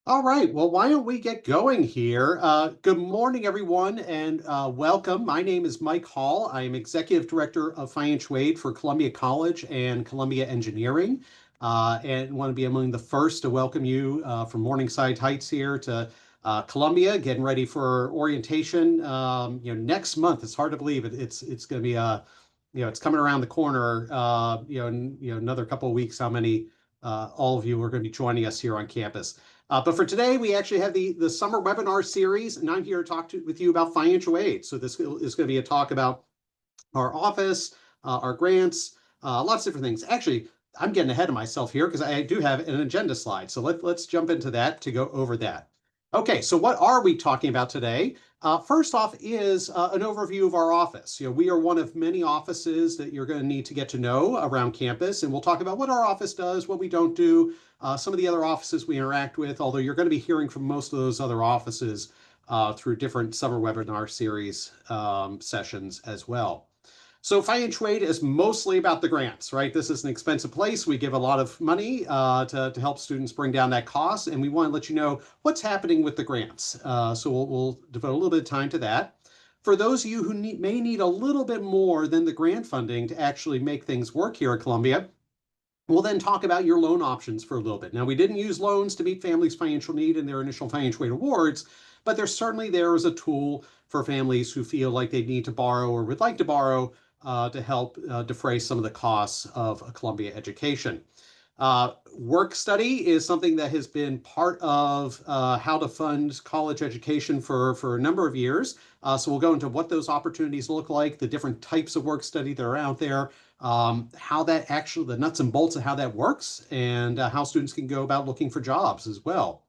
All right, well, why don't we get going here? Good morning, everyone, and welcome. My name is Mike Hall. I am Executive Director of Financial Aid for Columbia College and Columbia Engineering, and want to be among the first to welcome you from Morningside Heights here to Columbia, getting ready for orientation. Next month. It's hard to believe it's going to be it's coming around the corner. Another couple of weeks. How many all of you are going to be joining us here on campus? But for today, we actually have the summer webinar series, and I'm here to talk with you about financial aid. So this is going to be a talk about our office, our grants, lots of different things. Actually, I'm getting ahead of myself here because I do have an agenda slide. So let's jump into that to go over that. Okay, so what are we talking about today? First off is an overview of our office. We are one of many offices that you're going to need to get to know around campus, and we'll talk about what our office does, what we don't do, some of the other offices we interact with, although you're going to be hearing from most of those other offices through different summer webinar series sessions as well. So financial aid is mostly about the grants, right? This is an expensive place. We give a lot of money to help students bring down that cost, and we want to let you know what's happening with the grants. So we'll devote a little bit of time to that. For those of you who may need a little bit more than the grant funding to actually make things work here at Columbia, we'll then talk about your loan options for a little bit. Now, we didn't use loans to meet families' financial need in their initial financial aid awards, but there's certainly there is a tool for families who feel like they need to borrow or would like to borrow to help defray some of the costs of a Columbia education. Work study is something that has been part of how to fund college education for a number of years. So we'll go into what those opportunities look like, the different types of work study that are out there, how that actually, the nuts and bolts of how that works, and how students can go about looking for jobs as well.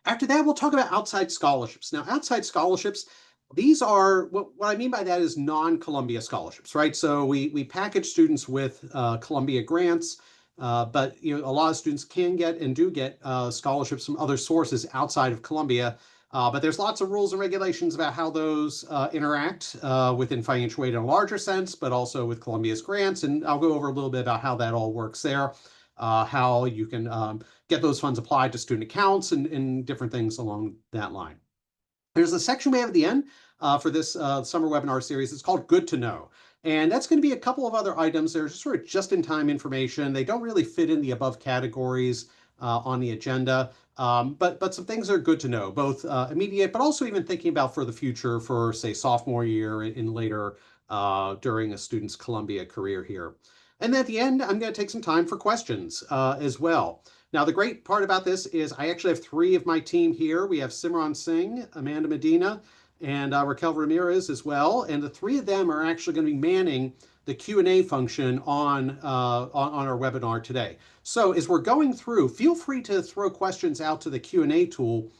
After that, we'll talk about outside scholarships. Now, outside scholarships, these are what I mean by that is non-Columbia scholarships, right? So we package students with Columbia grants, but a lot of students can get and do get scholarships from other sources outside of Columbia. But there's lots of rules and regulations about how those interact within financial aid in a larger sense, but also with Columbia's grants. And I'll go over a little bit about how that all works there, how you can get those funds applied to student accounts and different things along that line. There's a section we have at the end for this summer webinar series. It's called Good to Know. And that's going to be a couple of other items. They're sort of just-in-time information. They don't really fit in the above categories on the agenda, but some things are good to know, both immediate, but also even thinking about for the future for, say, sophomore year and later during a student's Columbia career here. And then at the end, I'm going to take some time for questions as well. Now, the great part about this is I actually have three of my team here. We have Simran Singh, Amanda Medina, and Raquel Ramirez as well. And the three of them are actually going to be manning the Q&A function on our webinar today. So as we're going through, feel free to throw questions out to the Q&A tool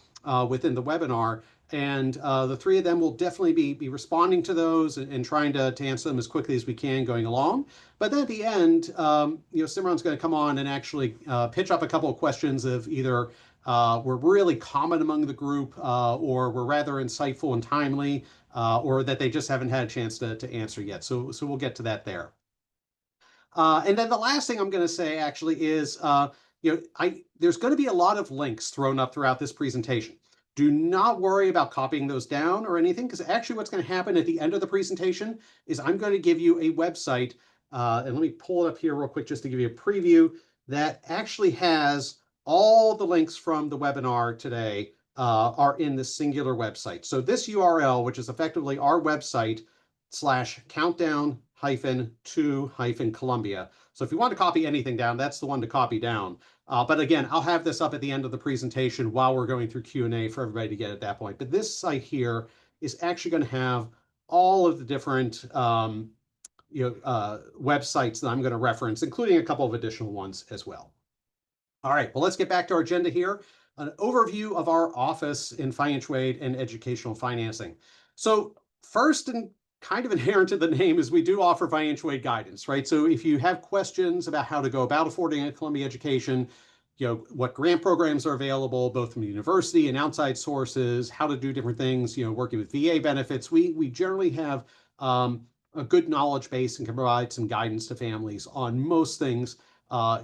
within the webinar. And the three of them will definitely be responding to those and trying to answer them as quickly as we can going along. But then at the end, Simran's going to come on and actually pitch up a couple of questions of either were really common among the group or were rather insightful and timely, or that they just haven't had a chance to answer yet. So we'll get to that there. And then the last thing I'm going to say actually is, there's going to be a lot of links thrown up throughout this presentation. Do not worry about copying those down or anything, because actually what's going to happen at the end of the presentation is I'm going to give you a website, and let me pull it up here real quick just to give you a preview, that actually has all the links from the webinar today are in the singular website. So this URL, which is effectively our website /countdown-to-Columbia. So if you want to copy anything down, that's the one to copy down. But again, I'll have this up at the end of the presentation while we're going through Q&A for everybody to get at that point. But this site here is actually going to have all of the different websites that I'm going to reference, including a couple of additional ones as well. All right, well, let's get back to our agenda here. An overview of our office in financial aid and educational financing. So first, and kind of inherent to the name, is we do offer financial aid guidance, right? So if you have questions about how to go about affording a Columbia education, what grant programs are available, both from the university and outside sources, how to do different things, working with VA benefits, we generally have a good knowledge base and can provide some guidance to families on most things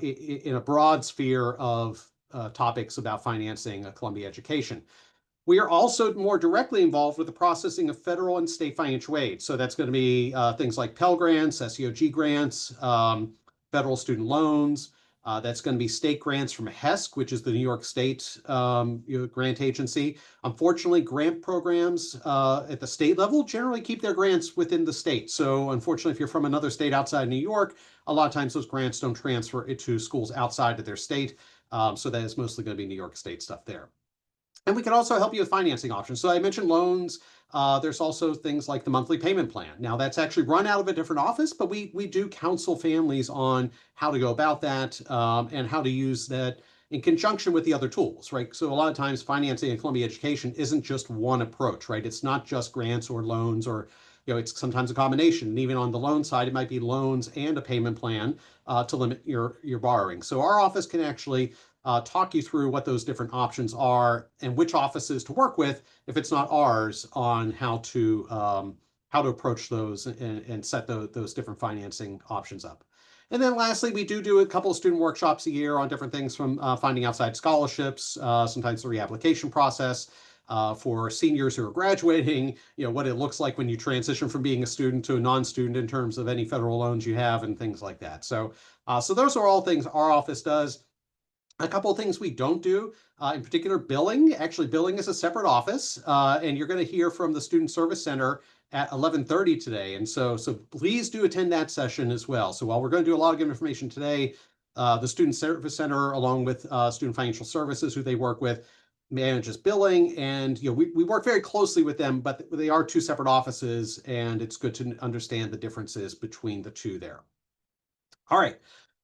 in a broad sphere of topics about financing a Columbia education. We are also more directly involved with the processing of federal and state financial aid. So that's going to be things like Pell Grants, SEOG grants, federal student loans. That's going to be state grants from HESC, which is the New York State grant agency. Unfortunately, grant programs at the state level generally keep their grants within the state. So unfortunately, if you're from another state outside New York, a lot of times those grants don't transfer to schools outside of their state. So that is mostly going to be New York State stuff there. And we can also help you with financing options. So I mentioned loans. There's also things like the monthly payment plan. Now that's actually run out of a different office, but we do counsel families on how to go about that and how to use that in conjunction with the other tools, right? So a lot of times financing in Columbia education isn't just one approach, right? It's not just grants or loans or it's sometimes a combination. And even on the loan side, it might be loans and a payment plan to limit your borrowing. So our office can actually talk you through what those different options are and which offices to work with if it's not ours on how to approach those and set those different financing options up. And then lastly, we do a couple of student workshops a year on different things from finding outside scholarships, sometimes the reapplication process for seniors who are graduating, what it looks like when you transition from being a student to a non-student in terms of any federal loans you have and things like that. So those are all things our office does. A couple of things we don't do, in particular billing. Actually, billing is a separate office, and you're going to hear from the Student Service Center at 11:30 today. And so please do attend that session as well. So while we're going to do a lot of good information today, the Student Service Center, along with Student Financial Services, who they work with, manages billing. And we work very closely with them, but they are two separate offices, and it's good to understand the differences between the two there. All right.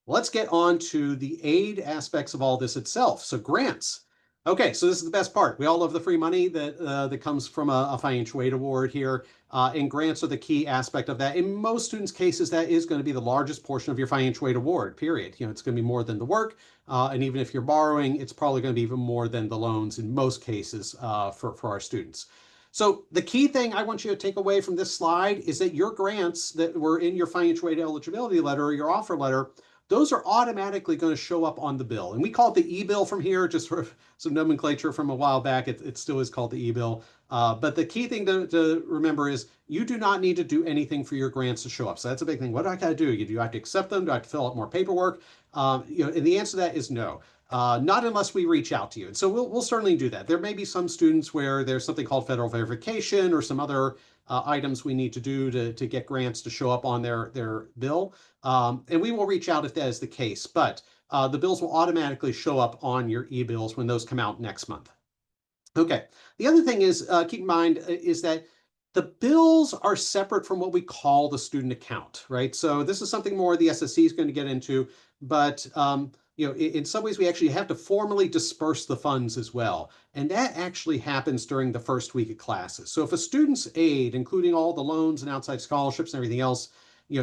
Let's get on to the aid aspects of all this itself. So grants. Okay, so this is the best part. We all love the free money that comes from a financial aid award here, and grants are the key aspect of that. In most students' cases, that is going to be the largest portion of your financial aid award, period. It's going to be more than the work, and even if you're borrowing, it's probably going to be even more than the loans in most cases for our students. So the key thing I want you to take away from this slide is that your grants that were in your financial aid eligibility letter or your offer letter, those are automatically going to show up on the bill. And we call it the e-bill from here, just for some nomenclature from a while back. It still is called the e-bill. But the key thing to remember is you do not need to do anything for your grants to show up. So that's a big thing. What do I got to do? Do I have to accept them? Do I have to fill out more paperwork? And the answer to that is no. Not unless we reach out to you. And so we'll certainly do that. There may be some students where there's something called federal verification or some other items we need to do to get grants to show up on their bill. And we will reach out if that is the case. But the bills will automatically show up on your e-bills when those come out next month. Okay. The other thing is, keep in mind, is that the bills are separate from what we call the student account, right? So this is something more the SSC is going to get into, but in some ways we actually have to formally disperse the funds as well. And that actually happens during the first week of classes. So if a student's aid, including all the loans and outside scholarships and everything else,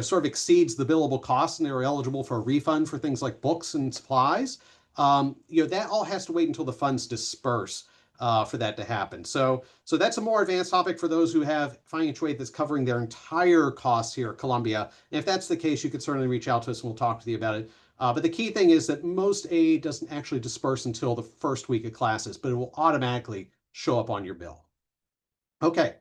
sort of exceeds the billable costs and they're eligible for a refund for things like books and supplies, that all has to wait until the funds disperse for that to happen. So that's a more advanced topic for those who have financial aid that's covering their entire costs here at Columbia. And if that's the case, you could certainly reach out to us and we'll talk to you about it. But the key thing is that most aid doesn't actually disperse until the first week of classes, but it will automatically show up on your bill. Okay,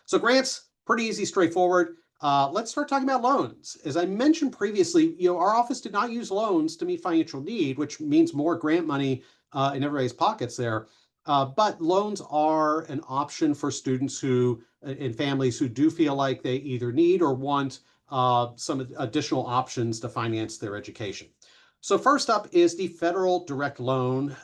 so grants, pretty easy, straightforward. Let's start talking about loans. As I mentioned previously, our office did not use loans to meet financial need, which means more grant money in everybody's pockets there. But loans are an option for students who and families who do feel like they either need or want some additional options to finance their education. So first up is the federal direct loan.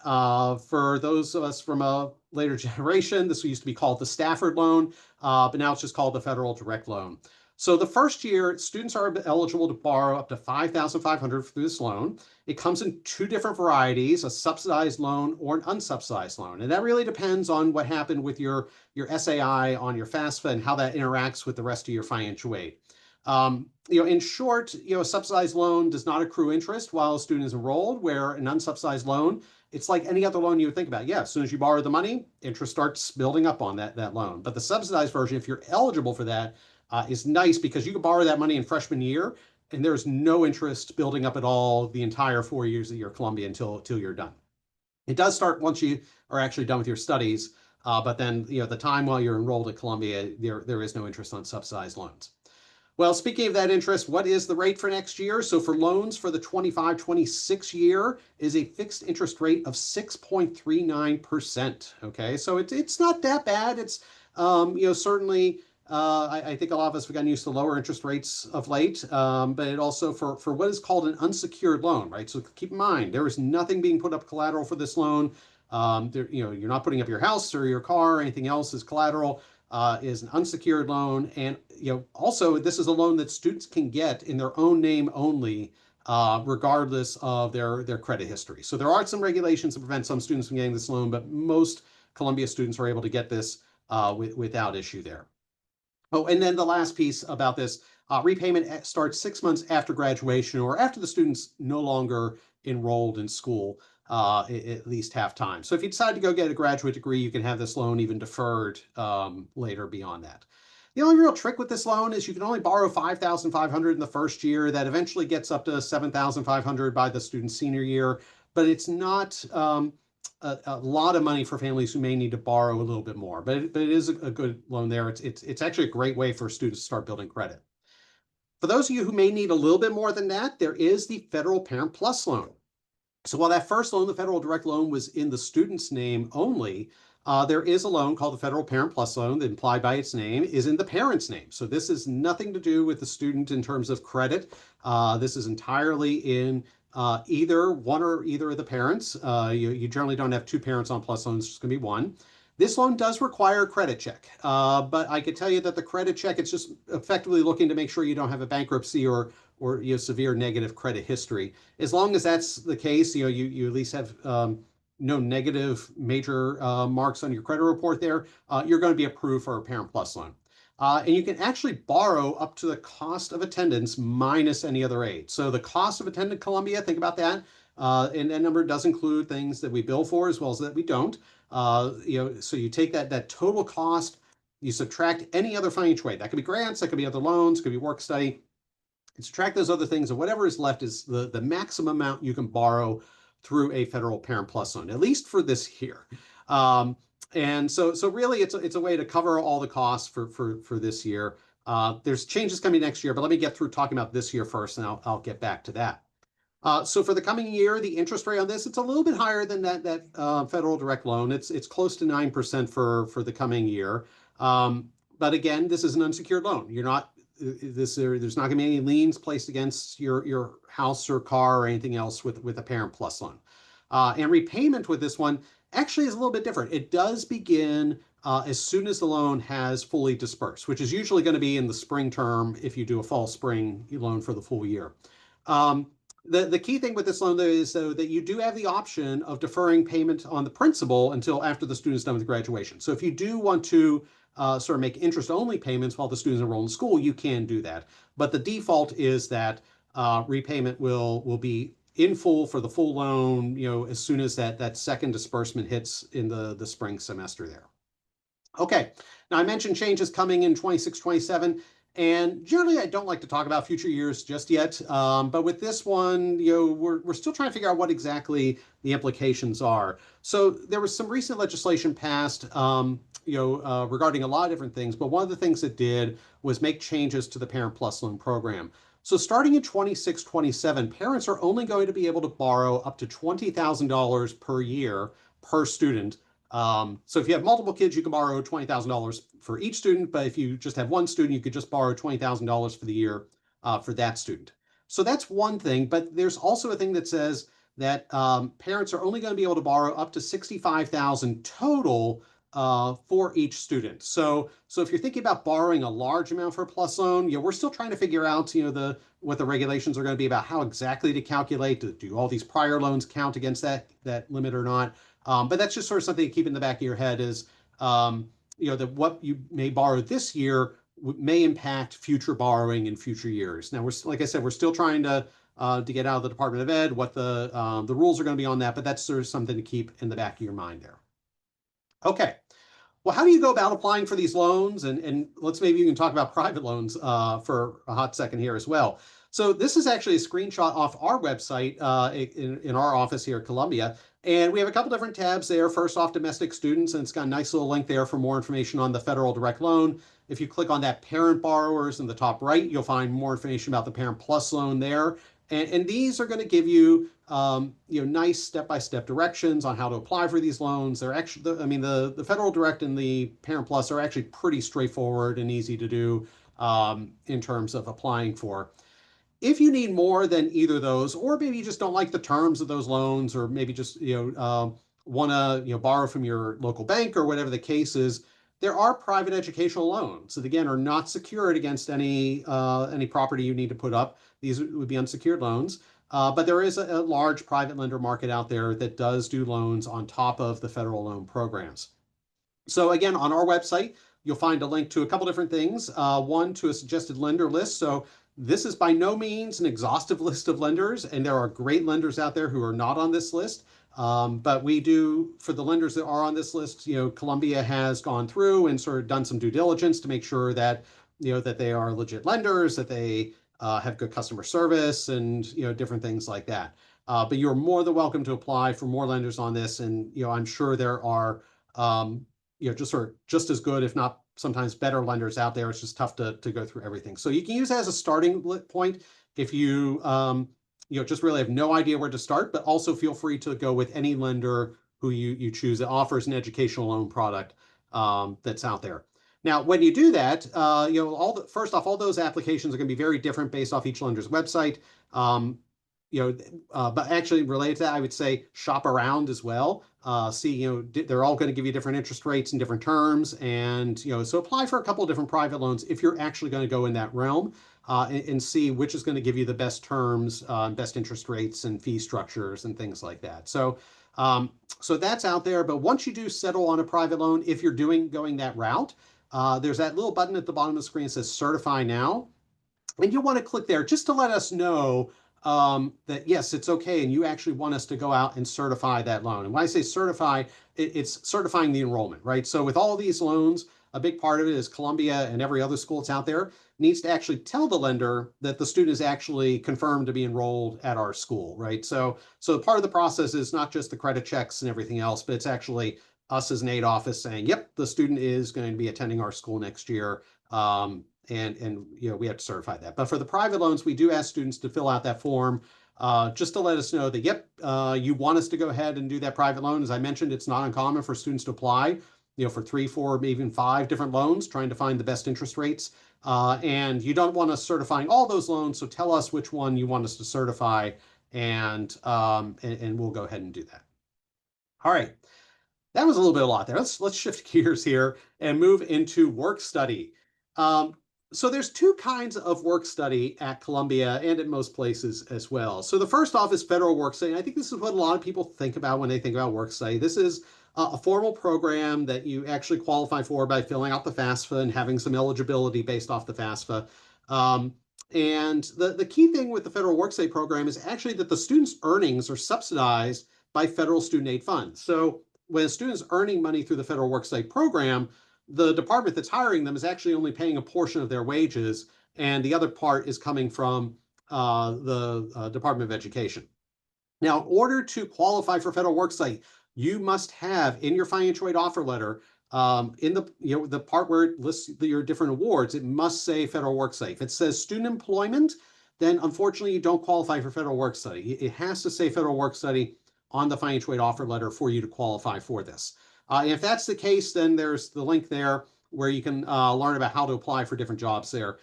For those of us from a later generation, this used to be called the Stafford loan, but now it's just called the federal direct loan. So the first year, students are eligible to borrow up to $5,500 through this loan. It comes in two different varieties, a subsidized loan or an unsubsidized loan. And that really depends on what happened with your SAI on your FAFSA and how that interacts with the rest of your financial aid. In short, a subsidized loan does not accrue interest while a student is enrolled, where an unsubsidized loan, it's like any other loan you would think about. Yeah, as soon as you borrow the money, interest starts building up on that loan. But the subsidized version, if you're eligible for that, is nice because you can borrow that money in freshman year and there's no interest building up at all the entire 4 years that you're at Columbia until you're done. It does start once you are actually done with your studies, but then the time while you're enrolled at Columbia, there is no interest on subsidized loans. Well, speaking of that interest, what is the rate for next year? So for loans for the 25-26 year is a fixed interest rate of 6.39%. Okay, so it's not that bad. It's certainly I think a lot of us have gotten used to lower interest rates of late, but it also for what is called an unsecured loan, right? So keep in mind there is nothing being put up collateral for this loan. You're not putting up your house or your car or anything else as collateral. Is an unsecured loan, and also this is a loan that students can get in their own name only, regardless of their credit history. So there are some regulations to prevent some students from getting this loan, but most Columbia students are able to get this without issue there. Oh, and then the last piece about this, repayment starts 6 months after graduation or after the student's no longer enrolled in school, at least half time. So if you decide to go get a graduate degree, you can have this loan even deferred later beyond that. The only real trick with this loan is you can only borrow $5,500 in the first year. That eventually gets up to $7,500 by the student's senior year, but it's not a lot of money for families who may need to borrow a little bit more, but it is a good loan there. It's actually a great way for students to start building credit. For those of you who may need a little bit more than that, there is the Federal Parent Plus loan. So while that first loan, the Federal Direct Loan, was in the student's name only, there is a loan called the Federal Parent Plus loan that, implied by its name, is in the parent's name. So this is nothing to do with the student in terms of credit. This is entirely in either one or either of the parents. You generally don't have two parents on plus loans, it's just going to be one. This loan does require a credit check, but I could tell you that the credit check, it's just effectively looking to make sure you don't have a bankruptcy or severe negative credit history. As long as that's the case, you at least have no negative major marks on your credit report there, you're going to be approved for a Parent Plus loan. And you can actually borrow up to the cost of attendance minus any other aid. So the cost of attending Columbia, think about that. And that number does include things that we bill for as well as that we don't. So you take that total cost, you subtract any other financial aid. That could be grants, that could be other loans, could be work study. And subtract those other things, and whatever is left is the maximum amount you can borrow through a Federal Parent Plus loan, at least for this year. And so really it's a way to cover all the costs for this year. There's changes coming next year, but let me get through talking about this year first, and I'll get back to that. So for the coming year, the interest rate on this, it's a little bit higher than that Federal Direct Loan. It's close to 9% for the coming year. But again, this is an unsecured loan. There's not going to be any liens placed against your house or car or anything else with a Parent Plus loan. And repayment with this one actually is a little bit different. It does begin as soon as the loan has fully dispersed, which is usually going to be in the spring term if you do a fall spring loan for the full year. The key thing with this loan, though, is that you do have the option of deferring payment on the principal until after the student's done with graduation. So if you do want to sort of make interest-only payments while the student's enrolled in school, you can do that. But the default is that repayment will be in full for the full loan, as soon as that second disbursement hits in the spring semester there. Okay, now I mentioned changes coming in 26, 27. And generally, I don't like to talk about future years just yet. But with this one, we're still trying to figure out what exactly the implications are. So there was some recent legislation passed, regarding a lot of different things. But one of the things it did was make changes to the Parent Plus loan program. So starting in 26, 27, parents are only going to be able to borrow up to $20,000 per year per student. So if you have multiple kids, you can borrow $20,000 for each student, but if you just have one student, you could just borrow $20,000 for the year for that student. So that's one thing, but there's also a thing that says that parents are only going to be able to borrow up to $65,000 total for each student. So if you're thinking about borrowing a large amount for a plus loan, we're still trying to figure out what the regulations are going to be about how exactly to calculate. Do all these prior loans count against that limit or not? But that's just sort of something to keep in the back of your head is, that what you may borrow this year may impact future borrowing in future years. Now, like I said, we're still trying to get out of the Department of Ed what the rules are going to be on that, but that's sort of something to keep in the back of your mind there. Okay. Well, how do you go about applying for these loans? And let's maybe even talk about private loans for a hot second here as well. So this is actually a screenshot off our website in our office here at Columbia. And we have a couple different tabs there. First off, domestic students, and it's got a nice little link there for more information on the federal direct loan. If you click on that parent borrowers in the top right, you'll find more information about the Parent Plus loan there. And these are going to give you, nice step-by-step directions on how to apply for these loans. They're actually, I mean, the Federal Direct and the Parent Plus are actually pretty straightforward and easy to do in terms of applying for. If you need more than either of those, or maybe you just don't like the terms of those loans, or maybe just want to borrow from your local bank or whatever the case is, there are private educational loans that again are not secured against any property you need to put up. These would be unsecured loans, but there is a large private lender market out there that does do loans on top of the federal loan programs. So again, on our website, you'll find a link to a couple different things. One, to a suggested lender list. So this is by no means an exhaustive list of lenders, and there are great lenders out there who are not on this list. But we do, for the lenders that are on this list, Columbia has gone through and sort of done some due diligence to make sure that, that they are legit lenders, that they have good customer service, and, different things like that. But you're more than welcome to apply for more lenders on this. And, I'm sure there are, just as good, if not sometimes better lenders out there. It's just tough to go through everything. So you can use that as a starting point if you, just really have no idea where to start, but also feel free to go with any lender who you choose that offers an educational loan product that's out there. Now, when you do that, first off, all those applications are going to be very different based off each lender's website. But actually related to that, I would say shop around as well. See, they're all going to give you different interest rates and different terms. And, so apply for a couple of different private loans if you're actually going to go in that realm and see which is going to give you the best terms, best interest rates and fee structures and things like that. So, so that's out there. But once you do settle on a private loan, if you're going that route, there's that little button at the bottom of the screen that says Certify Now. And you'll want to click there just to let us know that yes, it's okay, and you actually want us to go out and certify that loan. And when I say certify, it's certifying the enrollment, right? So with all these loans, a big part of it is Columbia and every other school that's out there needs to actually tell the lender that the student is actually confirmed to be enrolled at our school, right? So part of the process is not just the credit checks and everything else, but it's actually us as an aid office saying, yep, the student is going to be attending our school next year. And we have to certify that. But for the private loans, we do ask students to fill out that form just to let us know that, yep, you want us to go ahead and do that private loan. As I mentioned, it's not uncommon for students to apply, for 3, 4, maybe even 5 different loans, trying to find the best interest rates. And you don't want us certifying all those loans, so tell us which one you want us to certify, and we'll go ahead and do that. All right. That was a little bit a lot there. Let's shift gears here and move into work study. So there's 2 kinds of work study at Columbia and at most places as well. So the first off is federal work study. And I think this is what a lot of people think about when they think about work study. This is a formal program that you actually qualify for by filling out the FAFSA and having some eligibility based off the FAFSA. And the key thing with the federal work study program is actually that the students' earnings are subsidized by federal student aid funds. So when a student's earning money through the federal work study program, the department that's hiring them is actually only paying a portion of their wages, and the other part is coming from the Department of Education. Now, in order to qualify for federal work study, you must have in your financial aid offer letter, in the part where it lists your different awards, it must say federal work study. If it says student employment, then unfortunately you don't qualify for federal work study. It has to say federal work study on the financial aid offer letter for you to qualify for this. If that's the case, then there's the link there where you can learn about how to apply for different jobs there.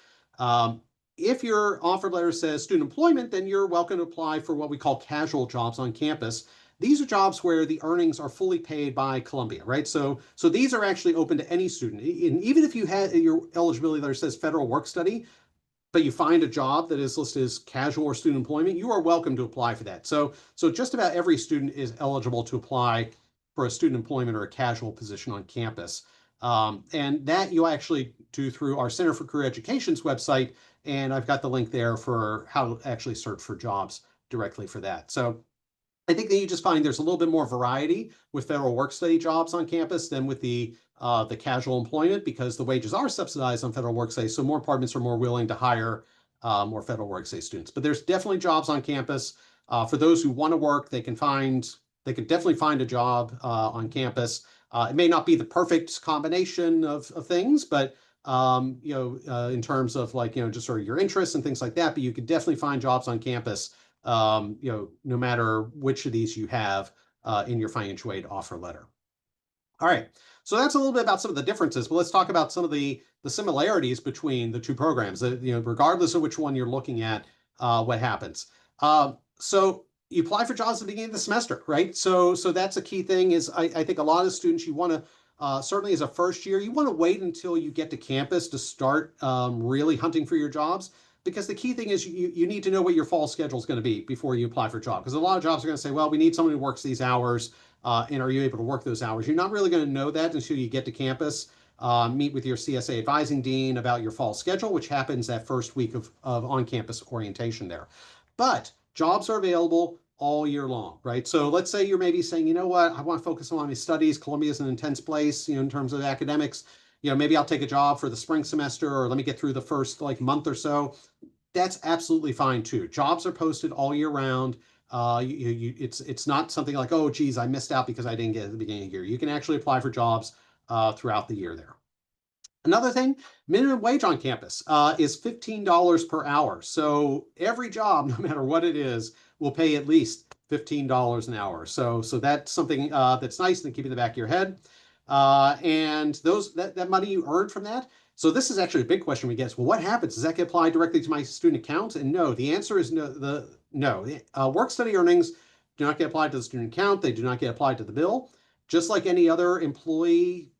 If your offer letter says student employment, then you're welcome to apply for what we call casual jobs on campus. These are jobs where the earnings are fully paid by Columbia, right? So these are actually open to any student. And even if you had your eligibility letter says federal work study, but you find a job that is listed as casual or student employment, you are welcome to apply for that. So just about every student is eligible to apply for a student employment or a casual position on campus. And that you actually do through our Center for Career Education's website. And I've got the link there for how to actually search for jobs directly for that. So I think that you just find there's a little bit more variety with federal work study jobs on campus than with the casual employment, because the wages are subsidized on federal work study. So more departments are more willing to hire more federal worksite students. But there's definitely jobs on campus. For those who want to work, they can definitely find a job on campus. It may not be the perfect combination of things, but in terms of like, just sort of your interests and things like that, but you could definitely find jobs on campus, no matter which of these you have in your financial aid offer letter. All right, so that's a little bit about some of the differences, but let's talk about some of the similarities between the two programs. Regardless of which one you're looking at, what happens. So you apply for jobs at the beginning of the semester, right? So that's a key thing. Is I think a lot of students, you want to certainly as a first year, you want to wait until you get to campus to start really hunting for your jobs, because the key thing is you need to know what your fall schedule is going to be before you apply for a job, because a lot of jobs are going to say, well, we need someone who works these hours, and are you able to work those hours? You're not really going to know that until you get to campus, meet with your CSA advising dean about your fall schedule, which happens that first week of on-campus orientation there. But jobs are available all year long, right? So let's say you're maybe saying, you know what, I want to focus on my studies. Columbia is an intense place, in terms of academics. Maybe I'll take a job for the spring semester, or let me get through the first month or so. That's absolutely fine too. Jobs are posted all year round. It's not something like, oh, geez, I missed out because I didn't get it at the beginning of the year. You can actually apply for jobs throughout the year there. Another thing, minimum wage on campus is $15 per hour. So every job, no matter what it is, will pay at least $15 an hour. So that's something that's nice and keep in the back of your head. And that money you earned from that. So this is actually a big question we get. Well, what happens? Does that get applied directly to my student account? And no, the answer is no. Work study earnings do not get applied to the student account. They do not get applied to the bill. Just like any other employee,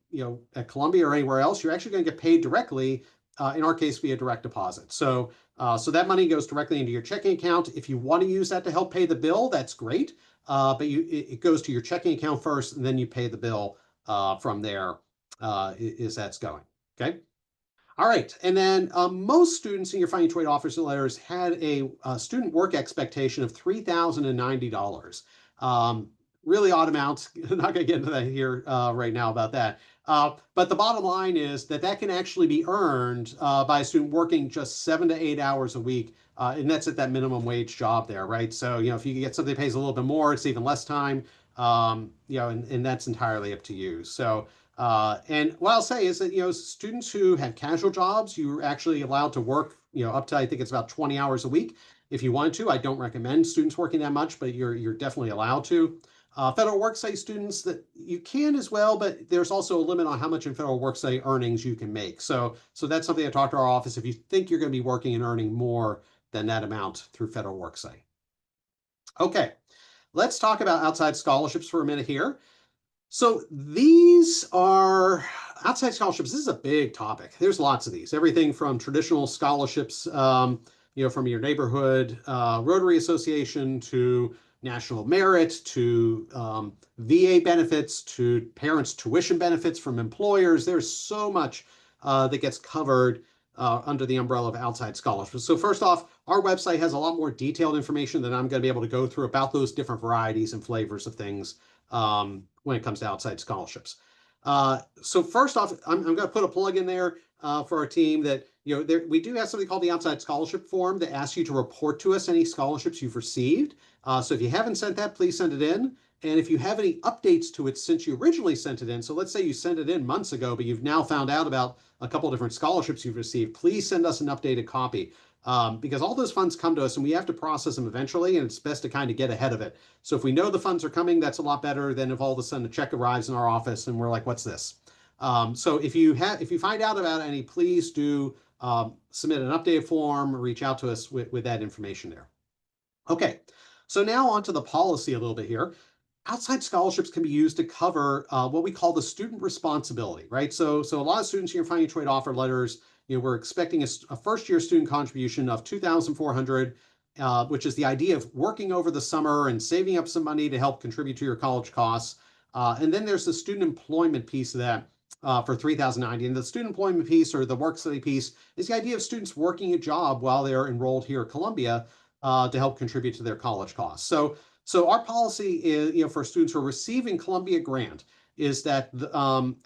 at Columbia or anywhere else, you're actually going to get paid directly. In our case, via direct deposit. So that money goes directly into your checking account. If you want to use that to help pay the bill, that's great. But it goes to your checking account first, and then you pay the bill from there. Is that's going okay? All right, and then most students in your financial aid offer letters had a student work expectation of $3,090. Really odd amounts. Not going to get into that here right now about that. But the bottom line is that can actually be earned by a student working just 7 to 8 hours a week, and that's at that minimum wage job there, right? So if you get something that pays a little bit more, it's even less time. And that's entirely up to you. So. And what I'll say is that, students who have casual jobs, you're actually allowed to work, up to, I think it's about 20 hours a week if you want to. I don't recommend students working that much, but you're definitely allowed to. Federal worksite students, that you can as well, but there's also a limit on how much in federal worksite earnings you can make. So that's something I talk to our office if you think you're going to be working and earning more than that amount through federal worksite. Okay, let's talk about outside scholarships for a minute here. So these are outside scholarships. This is a big topic. There's lots of these. Everything from traditional scholarships, from your neighborhood Rotary Association, to national merit, to VA benefits, to parents' tuition benefits from employers. There's so much that gets covered under the umbrella of outside scholarships. So first off, our website has a lot more detailed information that I'm going to be able to go through about those different varieties and flavors of things when it comes to outside scholarships. So first off, I'm going to put a plug in there for our team that, we do have something called the outside scholarship form that asks you to report to us any scholarships you've received. So if you haven't sent that, please send it in. And if you have any updates to it since you originally sent it in, so let's say you sent it in months ago, but you've now found out about a couple of different scholarships you've received, please send us an updated copy. Because all those funds come to us and we have to process them eventually, and it's best to kind of get ahead of it. So if we know the funds are coming, that's a lot better than if all of a sudden a check arrives in our office and we're like, what's this? So if you find out about any, please do submit an updated form, reach out to us with that information there. Okay, so now on to the policy a little bit here. Outside scholarships can be used to cover what we call the student responsibility, right? So a lot of students in your financial aid offer letters, we're expecting a first-year student contribution of $2,400, which is the idea of working over the summer and saving up some money to help contribute to your college costs. And then there's the student employment piece of that for $3,090. And the student employment piece, or the work study piece, is the idea of students working a job while they're enrolled here at Columbia to help contribute to their college costs. So our policy is, for students who are receiving Columbia grant, is that the,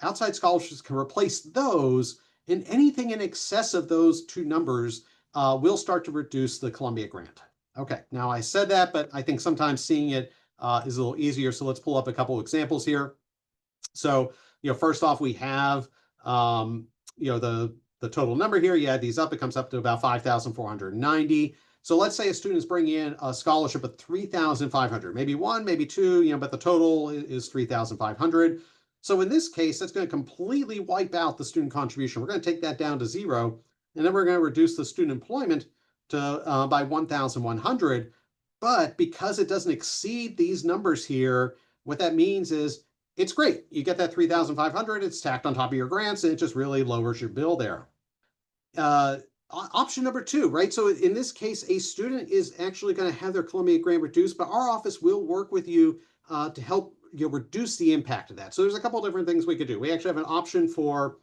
outside scholarships can replace those, and anything in excess of those two numbers will start to reduce the Columbia grant. Okay, now I said that, but I think sometimes seeing it is a little easier. So let's pull up a couple examples here. So, first off, we have, the total number here. You add these up, it comes up to about 5,490. So let's say a student is bringing in a scholarship of 3,500, maybe one, maybe two, but the total is 3,500. So in this case, that's going to completely wipe out the student contribution. We're going to take that down to zero, and then we're going to reduce the student employment to by 1,100. But because it doesn't exceed these numbers here, what that means is it's great. You get that 3,500, it's tacked on top of your grants, and it just really lowers your bill there. Option number two, right? So in this case, a student is actually going to have their Columbia grant reduced, but our office will work with you to help reduce the impact of that. So there's a couple different things we could do. We actually have an option for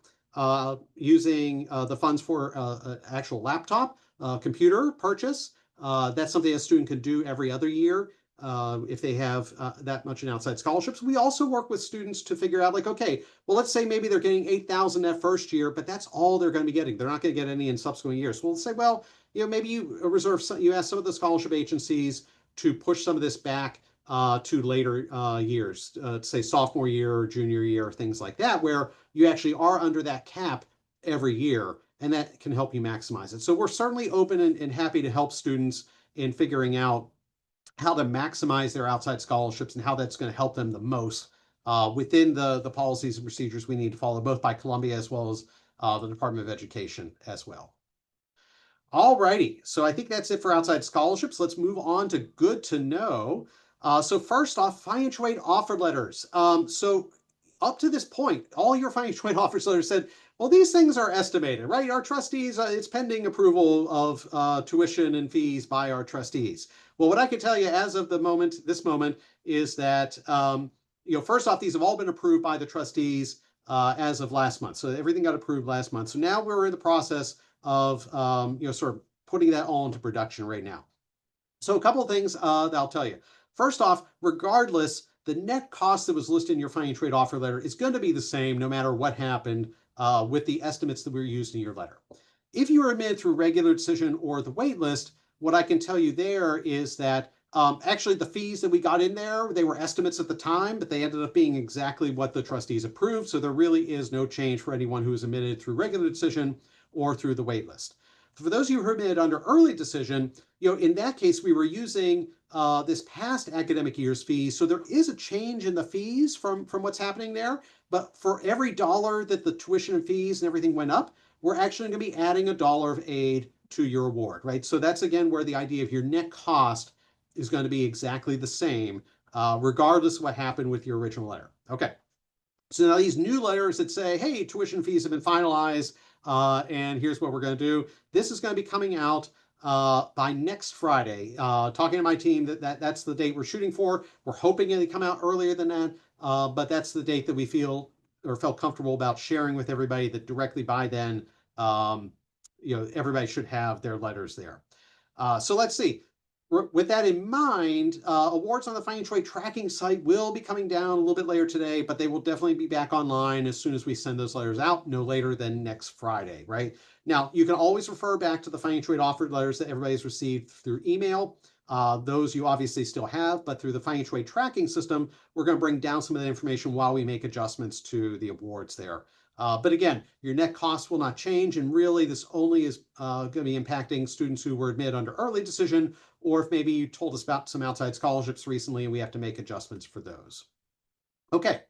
using the funds for an actual laptop, computer purchase. That's something a student can do every other year if they have that much in outside scholarships. We also work with students to figure out, like, okay, well, let's say maybe they're getting 8,000 that first year, but that's all they're going to be getting. They're not going to get any in subsequent years. So we'll say, well, maybe you reserve some, you ask some of the scholarship agencies to push some of this back to later years, say sophomore year or junior year, things like that, where you actually are under that cap every year, and that can help you maximize it. So we're certainly open and happy to help students in figuring out how to maximize their outside scholarships and how that's going to help them the most within the policies and procedures we need to follow, both by Columbia as well as the Department of Education as well. All righty, so I think that's it for outside scholarships. Let's move on to good to know. So first off, financial aid offer letters. So up to this point, all your financial aid offer letters said, well, these things are estimated, right? Our trustees, it's pending approval of tuition and fees by our trustees. Well, what I can tell you as of this moment, is that, first off, these have all been approved by the trustees as of last month. So everything got approved last month. So now we're in the process of, sort of putting that all into production right now. So a couple of things that I'll tell you. First off, regardless, the net cost that was listed in your financial aid offer letter is going to be the same no matter what happened with the estimates that were used in your letter. If you were admitted through regular decision or the wait list, what I can tell you there is that actually the fees that we got in there, they were estimates at the time, but they ended up being exactly what the trustees approved. So there really is no change for anyone who is admitted through regular decision or through the wait list. For those of you who are admitted under early decision, in that case, we were using this past academic year's fees. So there is a change in the fees from what's happening there. But for every dollar that the tuition and fees and everything went up, we're actually going to be adding $1 of aid to your award, right? So that's, again, where the idea of your net cost is going to be exactly the same, regardless of what happened with your original letter. Okay. So now these new letters that say, hey, tuition fees have been finalized, and here's what we're going to do. This is going to be coming out by next Friday. Talking to my team, that's the date we're shooting for. We're hoping they come out earlier than that, but that's the date that we felt comfortable about sharing with everybody, that directly by then, everybody should have their letters there. So let's see. With that in mind, awards on the financial aid tracking site will be coming down a little bit later today, but they will definitely be back online as soon as we send those letters out, no later than next Friday, right? Now, you can always refer back to the financial aid offered letters that everybody's received through email. Those you obviously still have, but through the financial aid tracking system, we're going to bring down some of that information while we make adjustments to the awards there. But again, your net cost will not change, and really this only is going to be impacting students who were admitted under early decision, or if maybe you told us about some outside scholarships recently and we have to make adjustments for those. Okay,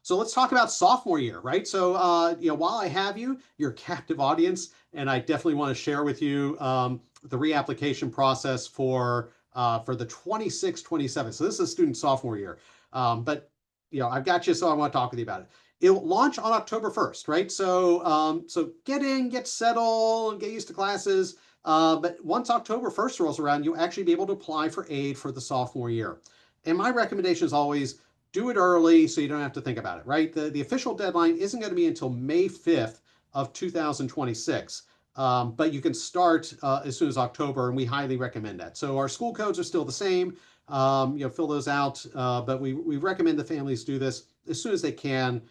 so let's talk about sophomore year, right? So, while I have you, you're a captive audience, and I definitely want to share with you the reapplication process for the 26-27. So this is student sophomore year, but I've got you, so I want to talk with you about it. It'll launch on October 1st, right? So, so get in, get settled, get used to classes. But once October 1st rolls around, you'll actually be able to apply for aid for the sophomore year. And my recommendation is always do it early so you don't have to think about it, right? The official deadline isn't going to be until May 5th of 2026. But you can start as soon as October, and we highly recommend that. So our school codes are still the same. Fill those out, but we recommend the families do this as soon as they can,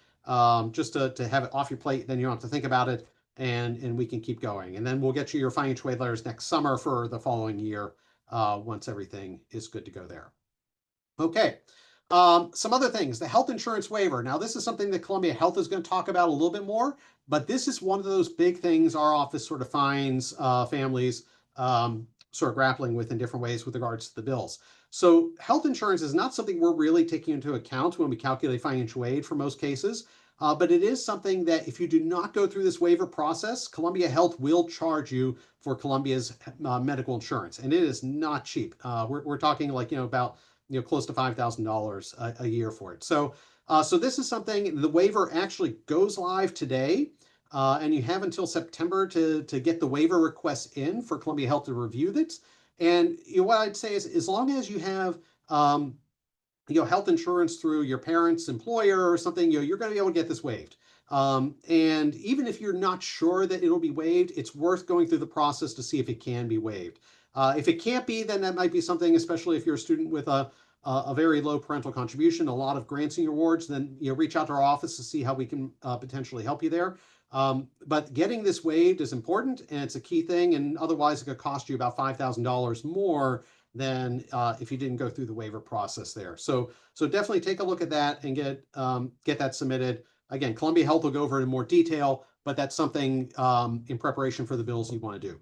just to have it off your plate. Then you don't have to think about it. and we can keep going. And then we'll get you your financial aid letters next summer for the following year once everything is good to go there. Okay. Some other things, the health insurance waiver. Now, this is something that Columbia Health is going to talk about a little bit more, but this is one of those big things our office sort of finds families sort of grappling with in different ways with regards to the bills. So health insurance is not something we're really taking into account when we calculate financial aid for most cases, but it is something that if you do not go through this waiver process, Columbia Health will charge you for Columbia's medical insurance, and it is not cheap. We're talking like, about close to $5,000 a year for it. So this is something, the waiver actually goes live today, and you have until September to get the waiver requests in for Columbia Health to review this. And what I'd say is, as long as you have health insurance through your parents' employer or something, you're going to be able to get this waived. And even if you're not sure that it'll be waived, it's worth going through the process to see if it can be waived. If it can't be, then that might be something, especially if you're a student with a very low parental contribution, a lot of grants and awards, then reach out to our office to see how we can potentially help you there. But getting this waived is important, and it's a key thing, and otherwise it could cost you about $5,000 more than if you didn't go through the waiver process there. So definitely take a look at that and get that submitted. Again, Columbia Health will go over it in more detail, but that's something in preparation for the bills you want to do.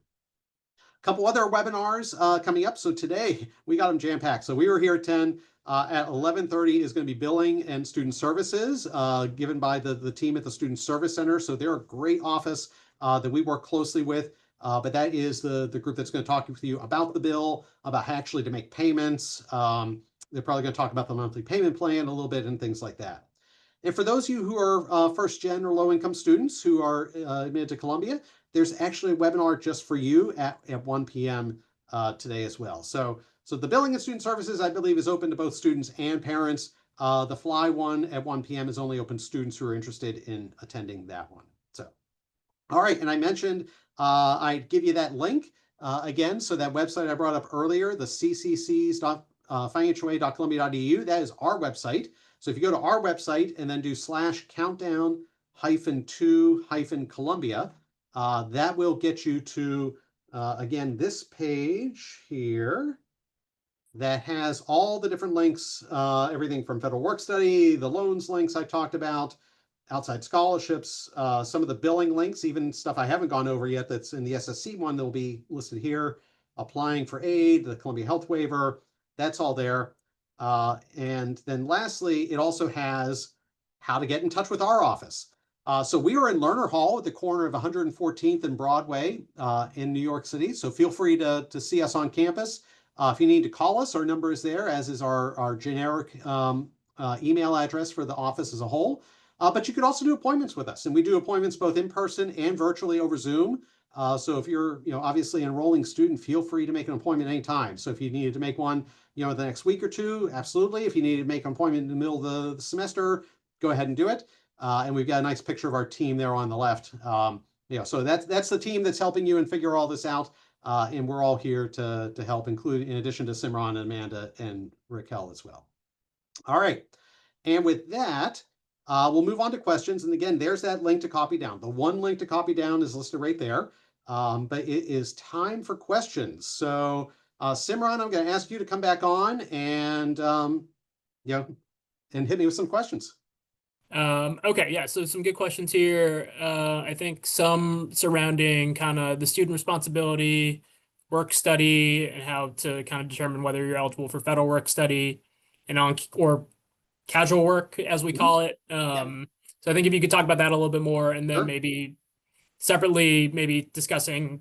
Couple other webinars coming up. So today we got them jam-packed. So we were here at 10. At 11:30 is going to be billing and student services given by the team at the Student Service Center. So they're a great office that we work closely with. But that is the group that's going to talk with you about the bill, about how actually to make payments. They're probably going to talk about the monthly payment plan a little bit and things like that. And for those of you who are first-gen or low-income students who are admitted to Columbia, there's actually a webinar just for you at 1 p.m. Today as well. So the billing and student services, I believe, is open to both students and parents. The Fly one at 1 p.m. is only open to students who are interested in attending that one. So, all right, and I mentioned I'd give you that link again. So that website I brought up earlier, the cccs.financialaid.columbia.edu, that is our website. So if you go to our website and then do /countdown-2-Columbia, that will get you to, again, this page here that has all the different links, everything from federal work study, the loans links I talked about, outside scholarships, some of the billing links, even stuff I haven't gone over yet that's in the SSC one that will be listed here, applying for aid, the Columbia Health waiver, that's all there. And then lastly, it also has how to get in touch with our office. So we are in Lerner Hall at the corner of 114th and Broadway in New York City. So feel free to see us on campus. If you need to call us, our number is there, as is our generic email address for the office as a whole. But you could also do appointments with us, and we do appointments both in person and virtually over Zoom. So if you're, obviously an enrolling student, feel free to make an appointment anytime. So if you needed to make one, the next week or two, absolutely. If you needed to make an appointment in the middle of the semester, go ahead and do it. And we've got a nice picture of our team there on the left. So that's the team that's helping you and figure all this out. And we're all here to help, include in addition to Simran and Amanda and Raquel as well. All right. And with that, we'll move on to questions. And again, there's that link to copy down. The one link to copy down is listed right there. But it is time for questions. So Simran, I'm going to ask you to come back on and, and hit me with some questions. Okay, yeah, so some good questions here. I think some surrounding kind of the student responsibility, work study, and how to kind of determine whether you're eligible for federal work study and or casual work, as we call it. So I think if you could talk about that a little bit more, and then maybe separately, maybe discussing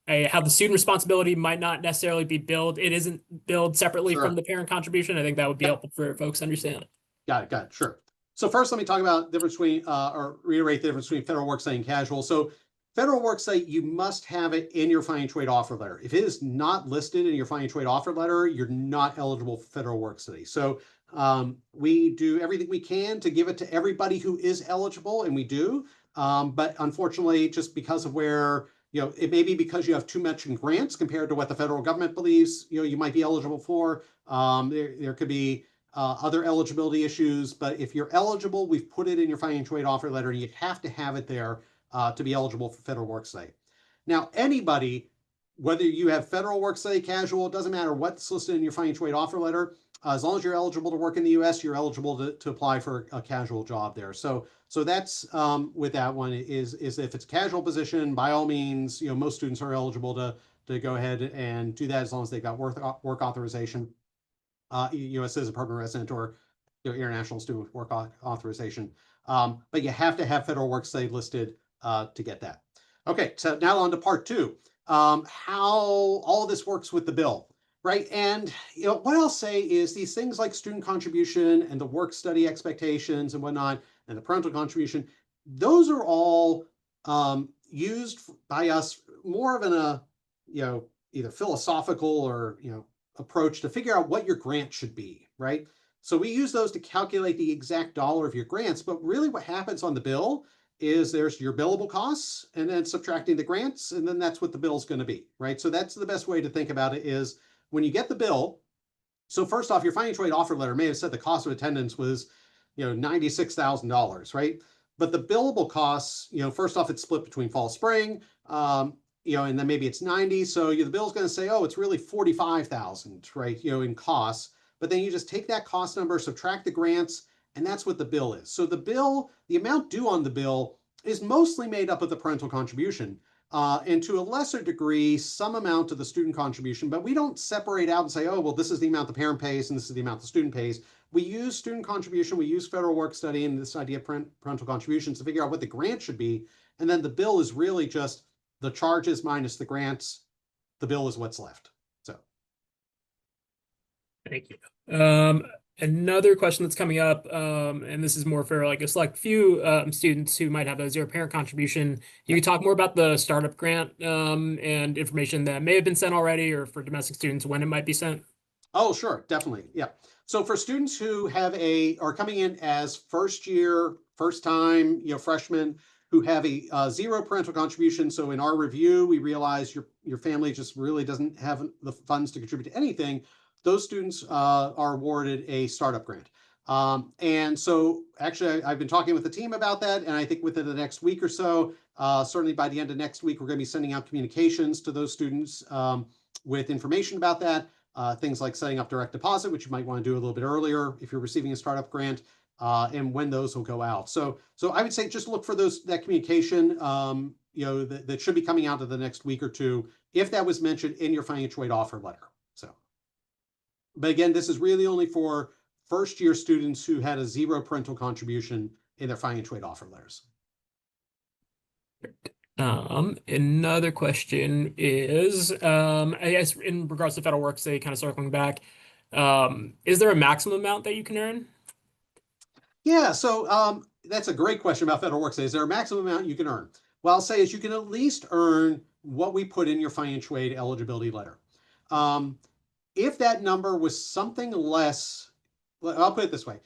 how the student responsibility might not necessarily be billed. It isn't billed separately from the parent contribution. I think that would be helpful for folks to understand. Got it, sure. So first, let me talk about the difference between, or reiterate the difference between federal work study and casual. So federal work study, you must have it in your financial aid offer letter. If it is not listed in your financial aid offer letter, you're not eligible for federal work study. So we do everything we can to give it to everybody who is eligible, and we do. But unfortunately, just because of where, it may be because you have too much in grants compared to what the federal government believes, you might be eligible for. There could be other eligibility issues, but if you're eligible, we've put it in your financial aid offer letter, and you have to have it there to be eligible for federal work study. Now, anybody, whether you have federal work study, casual, it doesn't matter what's listed in your financial aid offer letter, as long as you're eligible to work in the U.S., you're eligible to apply for a casual job there. So that's with that one is if it's a casual position, by all means, most students are eligible to go ahead and do that as long as they've got work authorization, U.S. citizen, permanent resident, or international student work authorization. But you have to have federal work study listed to get that. Okay, so now on to part two, how all of this works with the bill, right? And what I'll say is these things like student contribution and the work study expectations and whatnot, and the parental contribution, those are all used by us more of a either philosophical or approach to figure out what your grant should be, right? So we use those to calculate the exact dollar of your grants, but really what happens on the bill is there's your billable costs and then subtracting the grants, and then that's what the bill is going to be, right? So that's the best way to think about it is when you get the bill. So first off, your financial aid offer letter may have said the cost of attendance was, $96,000, right? But the billable costs, first off, it's split between fall, spring, and then maybe it's 90. So the bill's going to say, oh, it's really 45,000, right? In costs. But then you just take that cost number, subtract the grants, and that's what the bill is. So the amount due on the bill is mostly made up of the parental contribution, and to a lesser degree, some amount of the student contribution, but we don't separate out and say, oh, well, this is the amount the parent pays and this is the amount the student pays. We use student contribution, we use federal work study and this idea of parental contributions to figure out what the grant should be. And then the bill is really just the charges minus the grants. The bill is what's left. So. Thank you. Another question that's coming up, and this is more for like a select few students who might have a zero parent contribution. You could talk more about the startup grant and information that may have been sent already, or for domestic students when it might be sent. Oh, sure, definitely, yeah. So for students who are coming in as first year, first time, freshmen who have a zero parental contribution. So in our review, we realize your family just really doesn't have the funds to contribute to anything. Those students are awarded a startup grant. And so actually, I've been talking with the team about that, and I think within the next week or so, certainly by the end of next week, we're going to be sending out communications to those students with information about that, things like setting up direct deposit, which you might want to do a little bit earlier if you're receiving a startup grant, and when those will go out. So I would say just look for that communication, that should be coming out in the next week or two, if that was mentioned in your financial aid offer letter. But again, this is really only for first year students who had a zero parental contribution in their financial aid offer letters. Another question is, I guess in regards to federal work study, kind of circling back, is there a maximum amount that you can earn? Yeah, so that's a great question about federal work study. Is there a maximum amount you can earn? Well, I'll say is you can at least earn what we put in your financial aid eligibility letter. If that number was something less, I'll put it this way.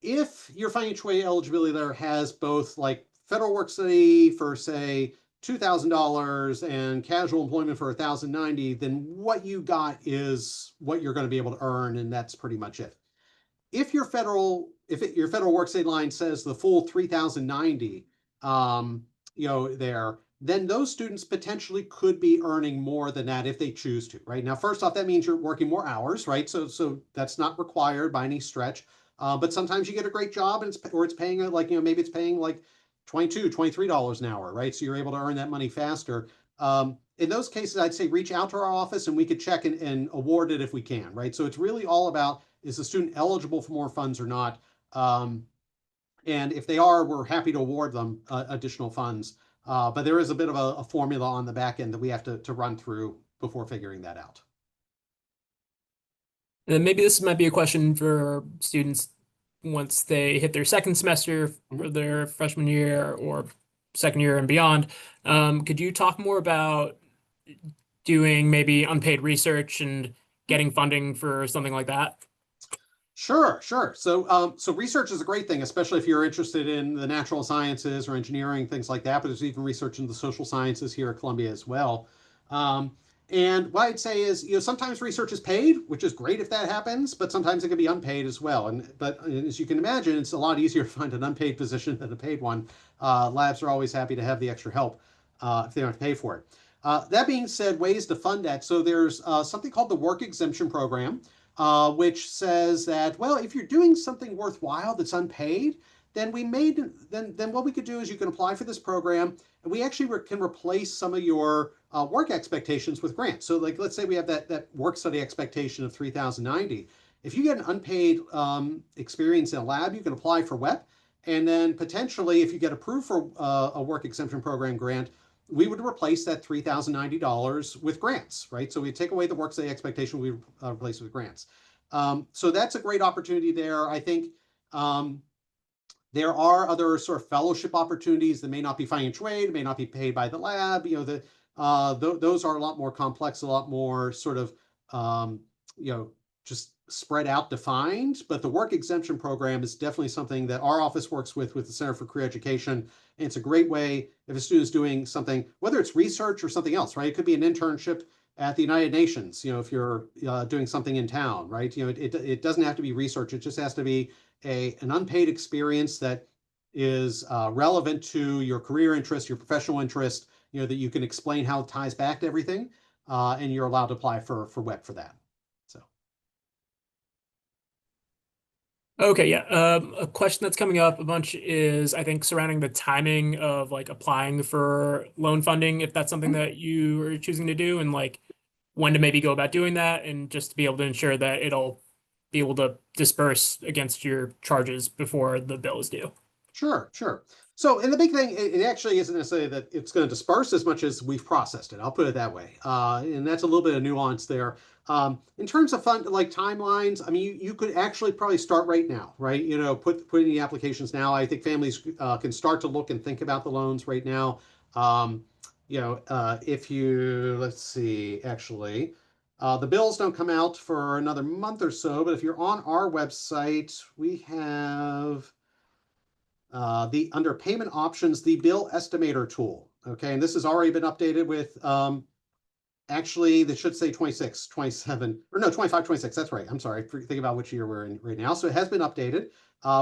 If your financial aid eligibility letter has both like federal work study for say $2,000 and casual employment for $1,090, then what you got is what you're going to be able to earn, and that's pretty much it. If your federal work study line says the full $3,090, there, then those students potentially could be earning more than that if they choose to, right? Now, first off, that means you're working more hours, right? So that's not required by any stretch. But sometimes you get a great job and it's paying like, maybe it's paying like $22, $23 an hour, right? So you're able to earn that money faster. In those cases, I'd say reach out to our office and we could check and award it if we can, right? So it's really all about, is the student eligible for more funds or not? And if they are, we're happy to award them additional funds. But there is a bit of a formula on the back end that we have to run through before figuring that out. And maybe this might be a question for students once they hit their second semester for their freshman year or second year and beyond. Could you talk more about doing maybe unpaid research and getting funding for something like that? Sure. So research is a great thing, especially if you're interested in the natural sciences or engineering, things like that. But there's even research in the social sciences here at Columbia as well. And what I'd say is, sometimes research is paid, which is great if that happens, but sometimes it can be unpaid as well. But as you can imagine, it's a lot easier to find an unpaid position than a paid one. Labs are always happy to have the extra help if they don't have to pay for it. That being said, ways to fund that. So there's something called the Work Exemption Program, which says that, well, if you're doing something worthwhile that's unpaid, then what we could do is you can apply for this program, and we actually can replace some of your work expectations with grants. So, like, let's say we have that work study expectation of 3,090. If you get an unpaid experience in a lab, you can apply for WEP, and then potentially, if you get approved for a work exemption program grant, we would replace that $3,090 with grants, right? So we take away the work study expectation, we replace it with grants. So that's a great opportunity there. I think there are other sort of fellowship opportunities that may not be financial aid, may not be paid by the lab. Those are a lot more complex, a lot more sort of just spread out, defined. But the work exemption program is definitely something that our office works with the Center for Career Education. And it's a great way if a student is doing something, whether it's research or something else, right? It could be an internship at the United Nations, if you're doing something in town, right? It doesn't have to be research. It just has to be an unpaid experience that is relevant to your career interest, your professional interest, that you can explain how it ties back to everything, and you're allowed to apply for WEP for that. So. Okay, yeah. A question that's coming up a bunch is, I think, surrounding the timing of like applying for loan funding, if that's something that you are choosing to do, and like when to maybe go about doing that, and just to be able to ensure that it'll be able to disperse against your charges before the bill is due. Sure. So, and the big thing, it actually isn't necessarily that it's going to disperse as much as we've processed it. I'll put it that way. And that's a little bit of nuance there. In terms of fund, like timelines, I mean, you could actually probably start right now, right? Put in the applications now. I think families can start to look and think about the loans right now. If you, let's see, actually, the bills don't come out for another month or so, but if you're on our website, we have the under payment options, the bill estimator tool. Okay, and this has already been updated with actually, this should say 26, 27, or no, 25, 26. That's right. I'm sorry. Think about which year we're in right now. So it has been updated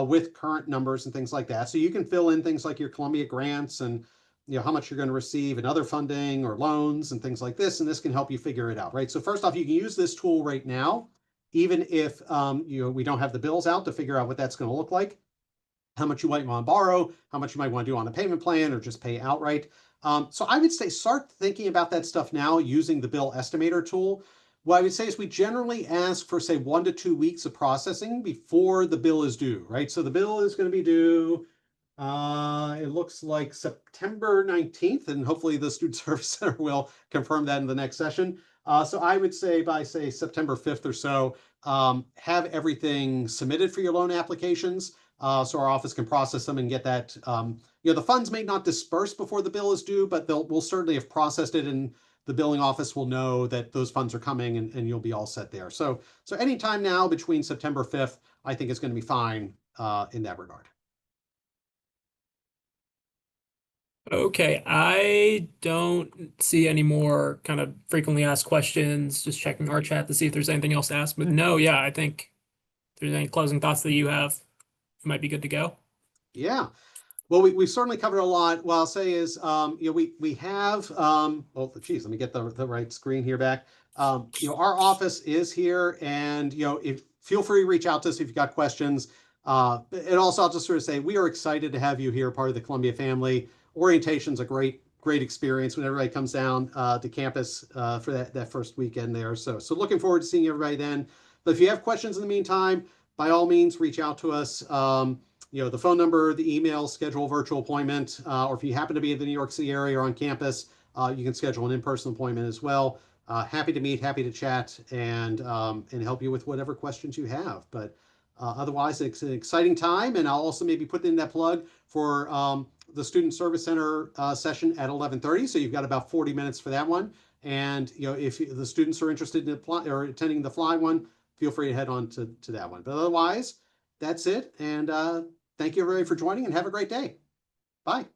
with current numbers and things like that. So you can fill in things like your Columbia grants and how much you're going to receive and other funding or loans and things like this. And this can help you figure it out, right? So first off, you can use this tool right now, even if we don't have the bills out, to figure out what that's going to look like, how much you might want to borrow, how much you might want to do on a payment plan or just pay outright. So I would say start thinking about that stuff now using the bill estimator tool. What I would say is we generally ask for, say, 1 to 2 weeks of processing before the bill is due, right? So the bill is going to be due, it looks like September 19th, and hopefully the Student Service Center will confirm that in the next session. So I would say by, say, September 5th or so, have everything submitted for your loan applications. So our office can process them and get that. The funds may not disperse before the bill is due, but we'll certainly have processed it, and the billing office will know that those funds are coming, and you'll be all set there. So anytime now between September 5th, I think it's going to be fine in that regard. Okay, I don't see any more kind of frequently asked questions. Just checking our chat to see if there's anything else to ask. But no, yeah, I think if there's any closing thoughts that you have, you might be good to go. Yeah. Well, we've certainly covered a lot. What I'll say is, we have, well, geez, let me get the right screen here back. Our office is here, and, feel free to reach out to us if you've got questions. And also, I'll just sort of say, we are excited to have you here, part of the Columbia family. Orientation's a great experience when everybody comes down to campus for that first weekend there. So looking forward to seeing everybody then. But if you have questions in the meantime, by all means, reach out to us. The phone number, the email, schedule a virtual appointment, or if you happen to be in the New York City area or on campus, you can schedule an in-person appointment as well. Happy to meet, happy to chat, and help you with whatever questions you have. But otherwise, it's an exciting time, and I'll also maybe put in that plug for the Student Service Center session at 11:30. So you've got about 40 minutes for that one. And if the students are interested in attending the fly one, feel free to head on to that one. But otherwise, that's it. And thank you everybody for joining, and have a great day. Bye.